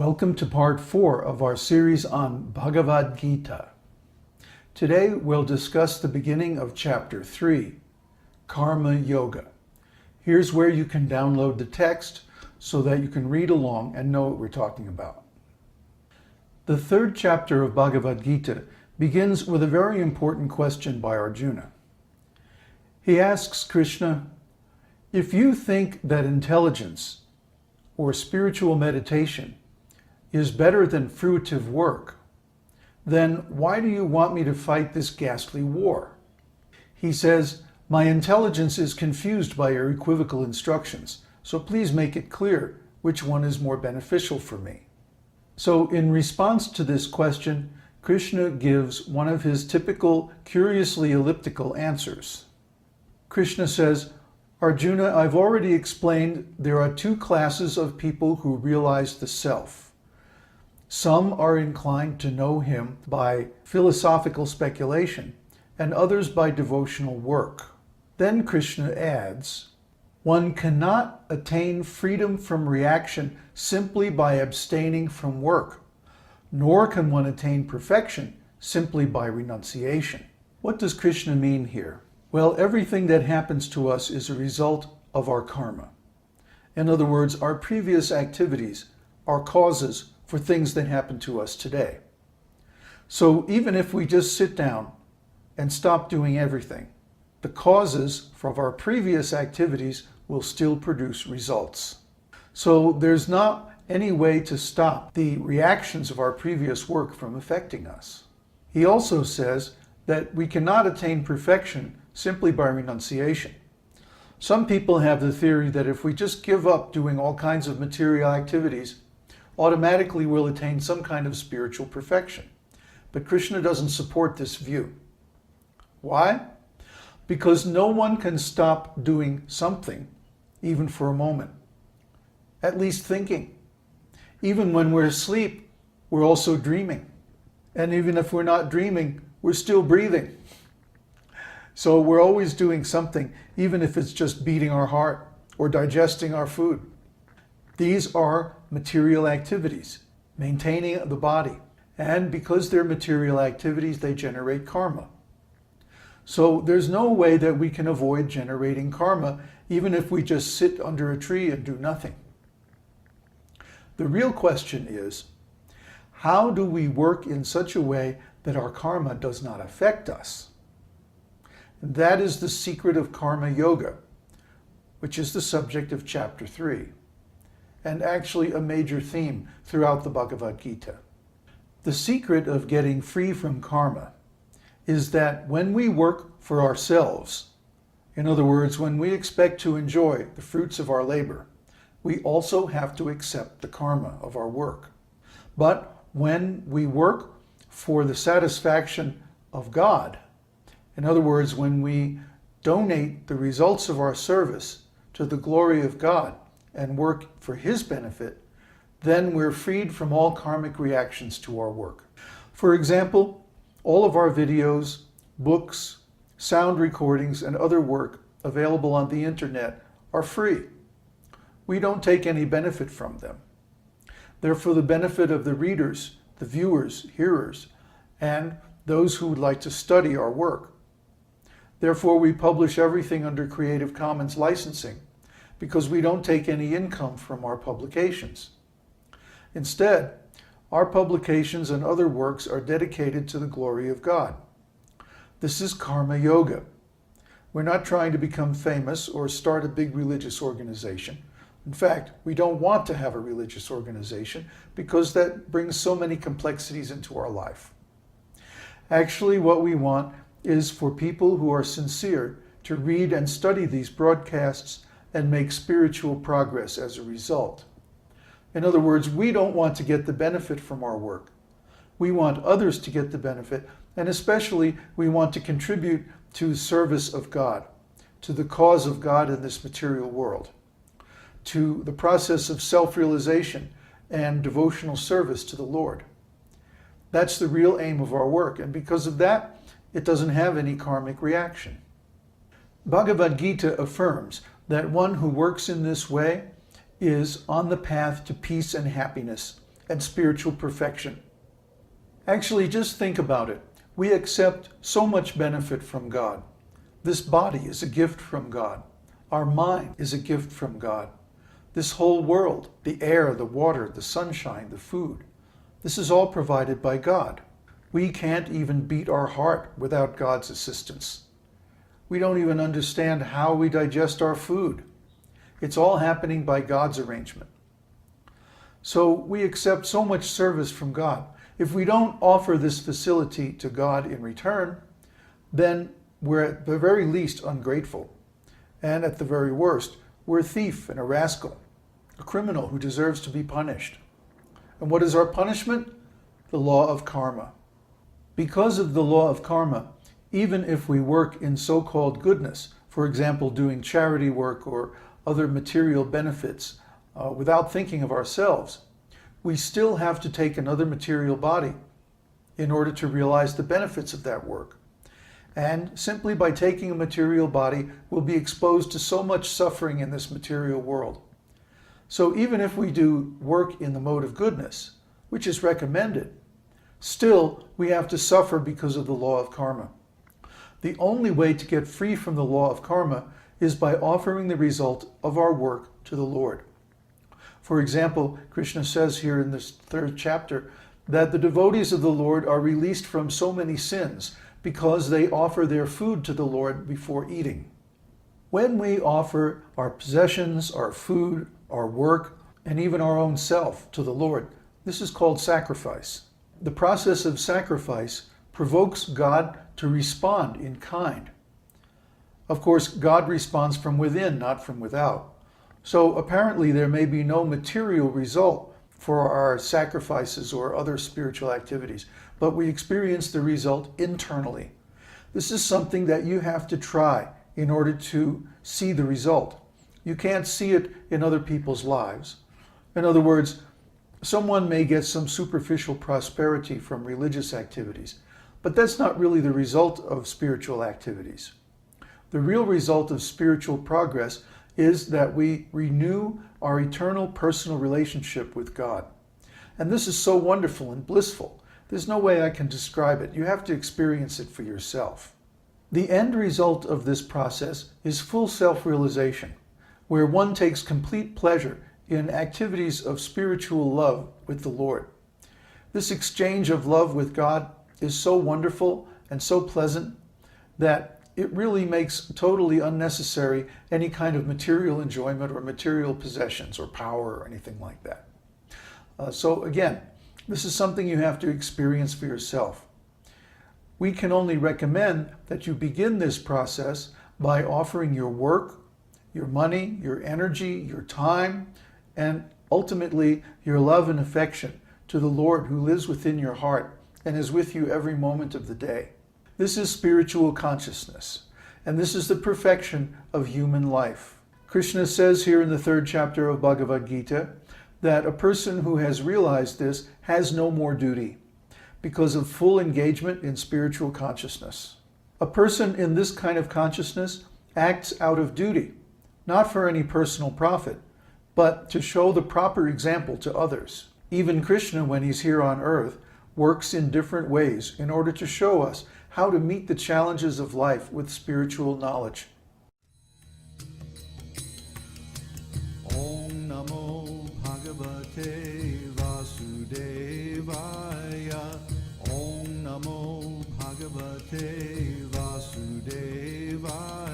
Welcome to part 4 of our series on Bhagavad-gita. Today we'll discuss the beginning of chapter 3, Karma Yoga. Here's where you can download the text so that you can read along and know what we're talking about. The third chapter of Bhagavad-gita begins with a very important question by Arjuna. He asks Krishna, if you think that intelligence or spiritual meditation is better than fruitive work, then why do you want me to fight this ghastly war? He says, my intelligence is confused by your equivocal instructions, so please make it clear which one is more beneficial for me. So in response to this question, Krishna gives one of his typical, curiously elliptical answers. Krishna says, Arjuna, I've already explained there are two classes of people who realize the self. Some are inclined to know him by philosophical speculation, and others by devotional work. Then Krishna adds, one cannot attain freedom from reaction simply by abstaining from work, nor can one attain perfection simply by renunciation. What does Krishna mean here? Well, everything that happens to us is a result of our karma. In other words, our previous activities are causes for things that happen to us today. So even if we just sit down and stop doing everything, the causes from our previous activities will still produce results. So there's not any way to stop the reactions of our previous work from affecting us. He also says that we cannot attain perfection simply by renunciation. Some people have the theory that if we just give up doing all kinds of material activities, automatically we'll attain some kind of spiritual perfection. But Krishna doesn't support this view. Why? Because no one can stop doing something, even for a moment. At least thinking. Even when we're asleep, we're also dreaming. And even if we're not dreaming, we're still breathing. So we're always doing something, even if it's just beating our heart or digesting our food. These are material activities, maintaining the body. And because they're material activities, they generate karma. So there's no way that we can avoid generating karma, even if we just sit under a tree and do nothing. The real question is, how do we work in such a way that our karma does not affect us? And that is the secret of karma yoga, which is the subject of chapter 3. And actually a major theme throughout the Bhagavad-gita. The secret of getting free from karma is that when we work for ourselves, in other words, when we expect to enjoy the fruits of our labor, we also have to accept the karma of our work. But when we work for the satisfaction of God, in other words, when we donate the results of our service to the glory of God, and work for his benefit, then we're freed from all karmic reactions to our work. For example, all of our videos, books, sound recordings, and other work available on the internet are free. We don't take any benefit from them. They're for the benefit of the readers, the viewers, hearers, and those who would like to study our work. Therefore, we publish everything under Creative Commons licensing, because we don't take any income from our publications. Instead, our publications and other works are dedicated to the glory of God. This is karma yoga. We're not trying to become famous or start a big religious organization. In fact, we don't want to have a religious organization because that brings so many complexities into our life. Actually, what we want is for people who are sincere to read and study these broadcasts and make spiritual progress as a result. In other words, we don't want to get the benefit from our work. We want others to get the benefit, and especially we want to contribute to the service of God, to the cause of God in this material world, to the process of self-realization and devotional service to the Lord. That's the real aim of our work, and because of that, it doesn't have any karmic reaction. Bhagavad-gita affirms that one who works in this way is on the path to peace and happiness and spiritual perfection. Actually, just think about it. We accept so much benefit from God. This body is a gift from God. Our mind is a gift from God. This whole world, the air, the water, the sunshine, the food, this is all provided by God. We can't even beat our heart without God's assistance. We don't even understand how we digest our food. It's all happening by God's arrangement. So we accept so much service from God. If we don't offer this facility to God in return, then we're at the very least ungrateful. And at the very worst, we're a thief and a rascal, a criminal who deserves to be punished. And what is our punishment? The law of karma. Because of the law of karma, even if we work in so-called goodness, for example, doing charity work or other material benefits, without thinking of ourselves, we still have to take another material body in order to realize the benefits of that work. And simply by taking a material body, we'll be exposed to so much suffering in this material world. So even if we do work in the mode of goodness, which is recommended, still we have to suffer because of the law of karma. The only way to get free from the law of karma is by offering the result of our work to the Lord. For example, Krishna says here in this 3rd chapter that the devotees of the Lord are released from so many sins because they offer their food to the Lord before eating. When we offer our possessions, our food, our work, and even our own self to the Lord, this is called sacrifice. The process of sacrifice provokes God to respond in kind. Of course, God responds from within, not from without. So apparently there may be no material result for our sacrifices or other spiritual activities, but we experience the result internally. This is something that you have to try in order to see the result. You can't see it in other people's lives. In other words, someone may get some superficial prosperity from religious activities, but that's not really the result of spiritual activities. The real result of spiritual progress is that we renew our eternal personal relationship with God. And this is so wonderful and blissful. There's no way I can describe it. You have to experience it for yourself. The end result of this process is full self-realization, where one takes complete pleasure in activities of spiritual love with the Lord. This exchange of love with God is so wonderful and so pleasant that it really makes totally unnecessary any kind of material enjoyment or material possessions or power or anything like that. So again, this is something you have to experience for yourself. We can only recommend that you begin this process by offering your work, your money, your energy, your time, and ultimately your love and affection to the Lord who lives within your heart and is with you every moment of the day. This is spiritual consciousness, and this is the perfection of human life. Krishna says here in the 3rd chapter of Bhagavad-gita that a person who has realized this has no more duty because of full engagement in spiritual consciousness. A person in this kind of consciousness acts out of duty, not for any personal profit, but to show the proper example to others. Even Krishna, when he's here on earth, works in different ways in order to show us how to meet the challenges of life with spiritual knowledge. Om Namo Bhagavate Vasudevaya. Om Namo Bhagavate Vasudevaya.